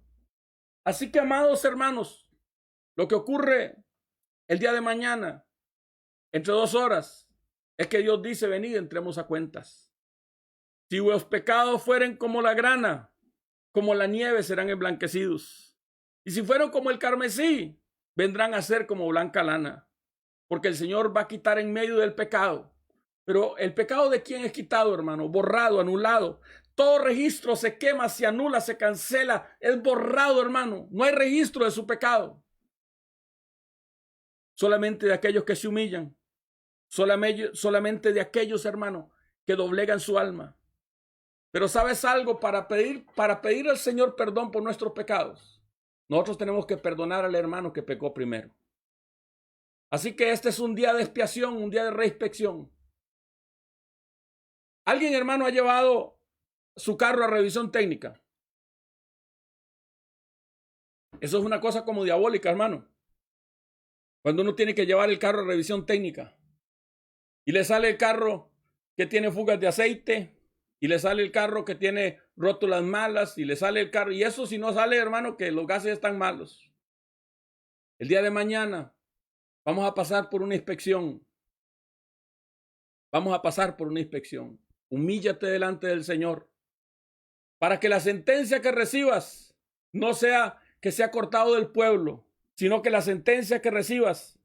Así que, amados hermanos, lo que ocurre el día de mañana, entre 2 horas, es que Dios dice, venid, entremos a cuentas. Si los pecados fueren como la grana, como la nieve, serán emblanquecidos. Y si fueron como el carmesí, vendrán a ser como blanca lana. Porque el Señor va a quitar en medio del pecado. Pero ¿el pecado de quién es quitado, hermano? Borrado, anulado. Todo registro se quema, se anula, se cancela. Es borrado, hermano. No hay registro de su pecado. Solamente de aquellos que se humillan. Solamente de aquellos, hermano, que doblegan su alma. Pero ¿sabes algo? Para pedir al Señor perdón por nuestros pecados, nosotros tenemos que perdonar al hermano que pecó primero. Así que este es un día de expiación, un día de reinspección. ¿Alguien, hermano, ha llevado su carro a revisión técnica? Eso es una cosa como diabólica, hermano. Cuando uno tiene que llevar el carro a revisión técnica y le sale el carro que tiene fugas de aceite, y le sale el carro que tiene rótulas malas, y le sale el carro, y eso si no sale, hermano, que los gases están malos. El día de mañana vamos a pasar por una inspección. Vamos a pasar por una inspección. Humíllate delante del Señor, para que la sentencia que recibas no sea que sea cortado del pueblo, sino que la sentencia que recibas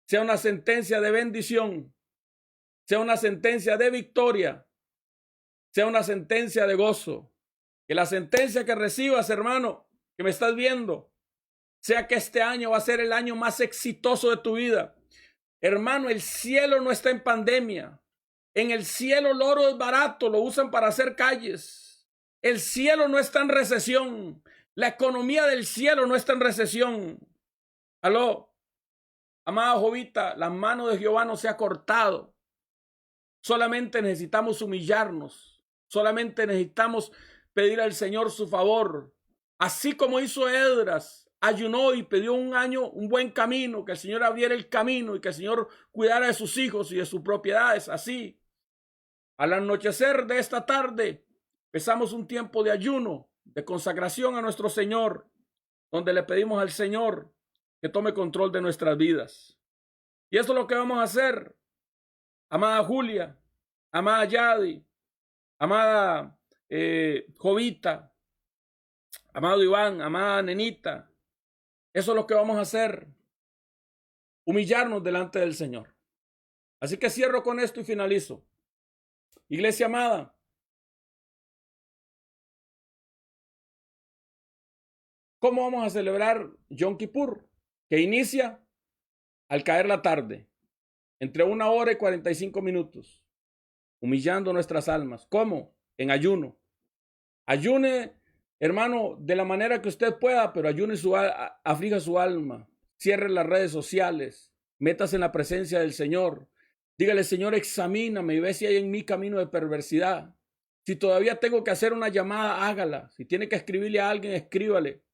sea una sentencia de bendición, sea una sentencia de victoria, sea una sentencia de gozo. Que la sentencia que recibas, hermano, que me estás viendo, sea que este año va a ser el año más exitoso de tu vida. Hermano, el cielo no está en pandemia. En el cielo el oro es barato, lo usan para hacer calles. El cielo no está en recesión. La economía del cielo no está en recesión. Aló, amada Jovita, la mano de Jehová no se ha cortado. Solamente necesitamos humillarnos. Solamente necesitamos pedir al Señor su favor. Así como hizo Esdras, ayunó y pidió un buen camino, que el Señor abriera el camino y que el Señor cuidara de sus hijos y de sus propiedades. Así, al anochecer de esta tarde, empezamos un tiempo de ayuno, de consagración a nuestro Señor, donde le pedimos al Señor que tome control de nuestras vidas. Y esto es lo que vamos a hacer, amada Julia, amada Yadi, amada Jovita, amado Iván, amada Nenita. Eso es lo que vamos a hacer, humillarnos delante del Señor. Así que cierro con esto y finalizo. Iglesia amada, ¿Cómo vamos a celebrar Yom Kippur? Que inicia al caer la tarde, entre 1 hora y 45 minutos, humillando nuestras almas. ¿Cómo? En ayuno. Ayune, hermano, de la manera que usted pueda, pero ayune aflija su alma. Cierre las redes sociales. Métase en la presencia del Señor. Dígale, Señor, examíname y ve si hay en mí camino de perversidad. Si todavía tengo que hacer una llamada, hágala. Si tiene que escribirle a alguien, escríbale.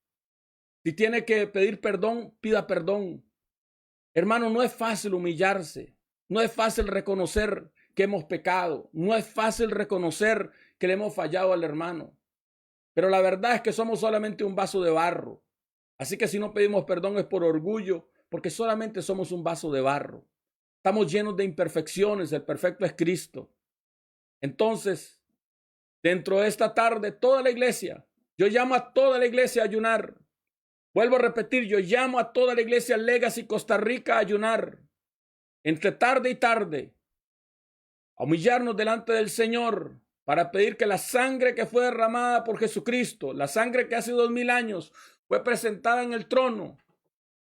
Si tiene que pedir perdón, pida perdón. Hermano, no es fácil humillarse. No es fácil reconocer que hemos pecado. No es fácil reconocer que le hemos fallado al hermano. Pero la verdad es que somos solamente un vaso de barro. Así que si no pedimos perdón es por orgullo, porque solamente somos un vaso de barro. Estamos llenos de imperfecciones. El perfecto es Cristo. Entonces, dentro de esta tarde, toda la iglesia, yo llamo a toda la iglesia a ayunar. Vuelvo a repetir, yo llamo a toda la iglesia Legacy Costa Rica a ayunar. Entre tarde y tarde, a humillarnos delante del Señor para pedir que la sangre que fue derramada por Jesucristo, la sangre que hace 2000 años fue presentada en el trono,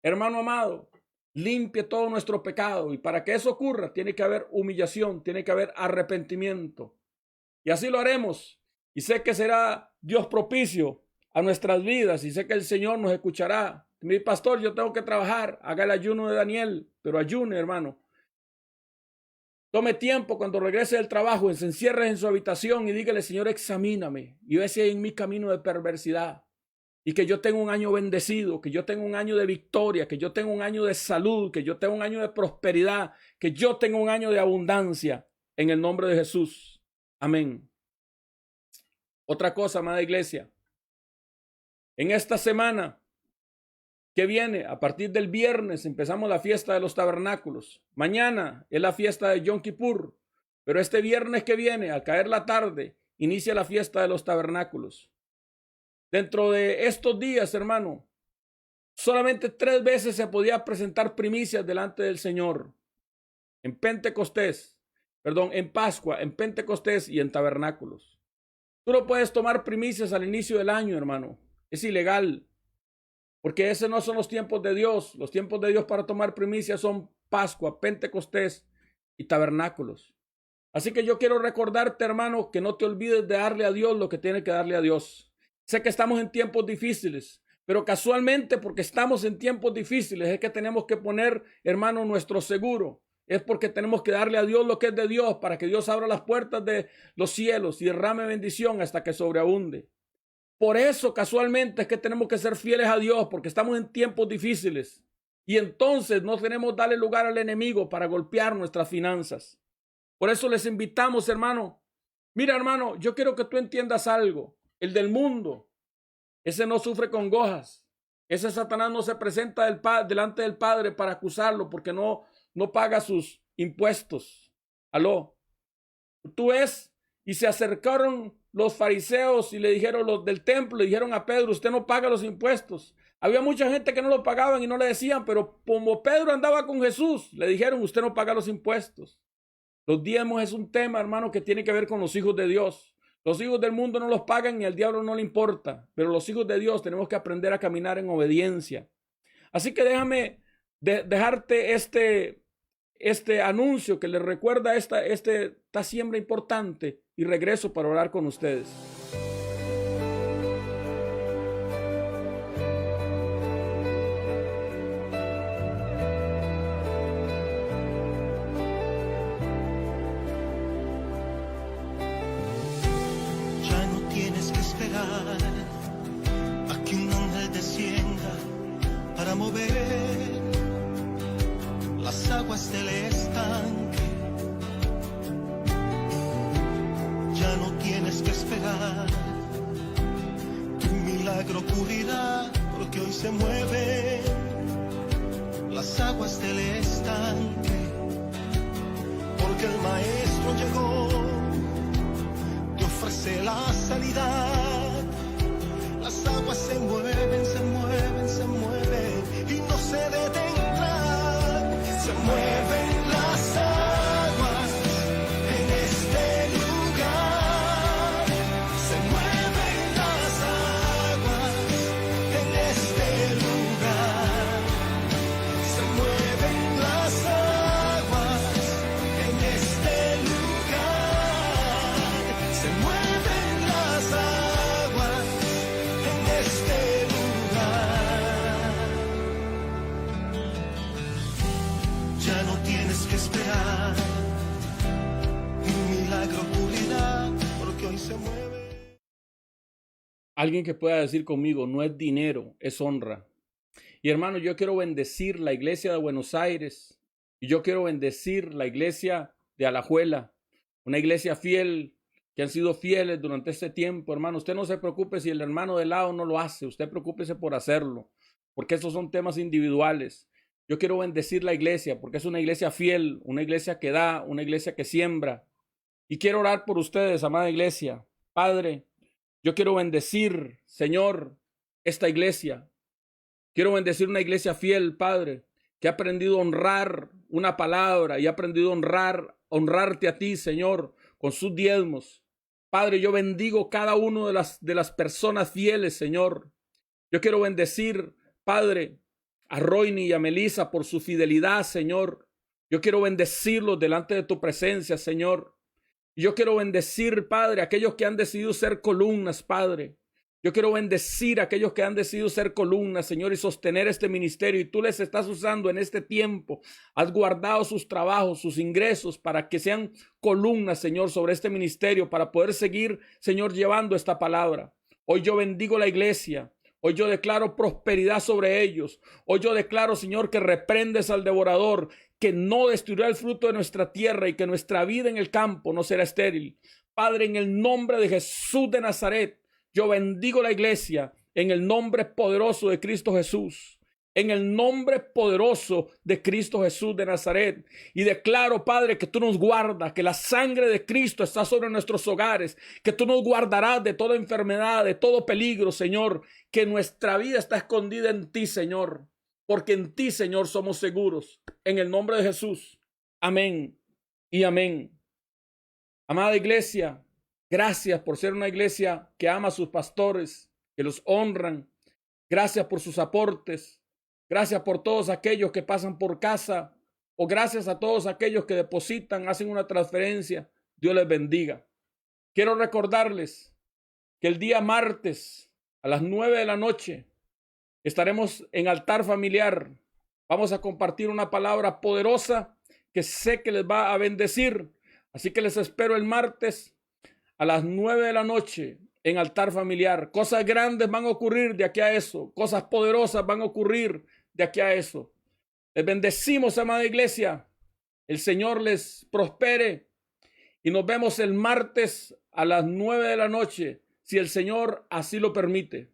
hermano amado, limpie todo nuestro pecado. Y para que eso ocurra, tiene que haber humillación, tiene que haber arrepentimiento. Y así lo haremos. Y sé que será Dios propicio a nuestras vidas y sé que el Señor nos escuchará. Mi pastor, yo tengo que trabajar. Haga el ayuno de Daniel, pero ayune, hermano. Tome tiempo cuando regrese del trabajo, se encierre en su habitación y dígale, Señor, examíname y ve si hay en mi camino de perversidad. Y que yo tenga un año bendecido, que yo tenga un año de victoria, que yo tenga un año de salud, que yo tenga un año de prosperidad, que yo tenga un año de abundancia. En el nombre de Jesús. Amén. Otra cosa, amada iglesia. En esta semana que viene, a partir del viernes, empezamos la fiesta de los tabernáculos. Mañana es la fiesta de Yom Kippur. Pero este viernes que viene, al caer la tarde, inicia la fiesta de los tabernáculos. Dentro de estos días, hermano, solamente 3 veces se podía presentar primicias delante del Señor. En Pascua, en Pentecostés y en tabernáculos. Tú no puedes tomar primicias al inicio del año, hermano. Es ilegal. Porque esos no son los tiempos de Dios. Los tiempos de Dios para tomar primicias son Pascua, Pentecostés y tabernáculos. Así que yo quiero recordarte, hermano, que no te olvides de darle a Dios lo que tiene que darle a Dios. Sé que estamos en tiempos difíciles, pero casualmente porque estamos en tiempos difíciles es que tenemos que poner, hermano, nuestro seguro. Es porque tenemos que darle a Dios lo que es de Dios para que Dios abra las puertas de los cielos y derrame bendición hasta que sobreabunde. Por eso casualmente es que tenemos que ser fieles a Dios porque estamos en tiempos difíciles y entonces no tenemos darle lugar al enemigo para golpear nuestras finanzas. Por eso les invitamos, hermano. Mira, hermano, yo quiero que tú entiendas algo. El del mundo, ese no sufre congojas. Ese Satanás no se presenta delante del Padre para acusarlo porque no paga sus impuestos. Aló. Tú ves, y se acercaron los fariseos y le dijeron, los del templo, le dijeron a Pedro, usted no paga los impuestos. Había mucha gente que no lo pagaban y no le decían, pero como Pedro andaba con Jesús, le dijeron, usted no paga los impuestos. Los diezmos es un tema, hermano, que tiene que ver con los hijos de Dios. Los hijos del mundo no los pagan y al diablo no le importa, pero los hijos de Dios tenemos que aprender a caminar en obediencia. Así que déjame dejarte este anuncio que les recuerda esta siembra importante y regreso para orar con ustedes. Ya no tienes que esperar a que un ángel descienda para mover las aguas del estanque. Ya no tienes que esperar, tu milagro ocurrirá, porque hoy se mueven las aguas del estanque, porque el maestro llegó, te ofrece la sanidad. Las aguas se mueven, se mueven, se mueven y no se detendrán. Se mueven las aguas en este lugar. Se mueven las aguas en hoy se mueve. Alguien que pueda decir conmigo, no es dinero, es honra. Y hermano, yo quiero bendecir la iglesia de Buenos Aires y yo quiero bendecir la iglesia de Alajuela, una iglesia fiel, que han sido fieles durante este tiempo. Hermano, usted no se preocupe si el hermano de lado no lo hace, usted preocúpese por hacerlo, porque esos son temas individuales. Yo quiero bendecir la iglesia porque es una iglesia fiel, una iglesia que da, una iglesia que siembra. Y quiero orar por ustedes, amada iglesia. Padre, yo quiero bendecir, Señor, esta iglesia. Quiero bendecir una iglesia fiel, Padre, que ha aprendido a honrar una palabra y ha aprendido a honrarte a ti, Señor, con sus diezmos. Padre, yo bendigo cada uno de las personas fieles, Señor. Yo quiero bendecir, Padre, a Royni y a Melissa por su fidelidad, Señor. Yo quiero bendecirlos delante de tu presencia, Señor. Y yo quiero bendecir, Padre, a aquellos que han decidido ser columnas, Padre. Yo quiero bendecir a aquellos que han decidido ser columnas, Señor, y sostener este ministerio. Y tú les estás usando en este tiempo. Has guardado sus trabajos, sus ingresos para que sean columnas, Señor, sobre este ministerio, para poder seguir, Señor, llevando esta palabra. Hoy yo bendigo la iglesia. Hoy yo declaro prosperidad sobre ellos. Hoy yo declaro, Señor, que reprendes al devorador, que no destruirá el fruto de nuestra tierra y que nuestra vida en el campo no será estéril. Padre, en el nombre de Jesús de Nazaret, yo bendigo la iglesia en el nombre poderoso de Cristo Jesús. En el nombre poderoso de Cristo Jesús de Nazaret. Y declaro, Padre, que tú nos guardas, que la sangre de Cristo está sobre nuestros hogares, que tú nos guardarás de toda enfermedad, de todo peligro, Señor, que nuestra vida está escondida en ti, Señor, porque en ti, Señor, somos seguros. En el nombre de Jesús. Amén y amén. Amada iglesia, gracias por ser una iglesia que ama a sus pastores, que los honran. Gracias por sus aportes. Gracias por todos aquellos que pasan por casa, o gracias a todos aquellos que depositan, hacen una transferencia. Dios les bendiga. Quiero recordarles que el día martes a las 9 de la noche estaremos en altar familiar. Vamos a compartir una palabra poderosa que sé que les va a bendecir. Así que les espero el martes a las 9 de la noche en altar familiar. Cosas grandes van a ocurrir de aquí a eso. Cosas poderosas van a ocurrir de aquí a eso. Les bendecimos, amada iglesia. El Señor les prospere. Y nos vemos el martes a las 9 de la noche, si el Señor así lo permite.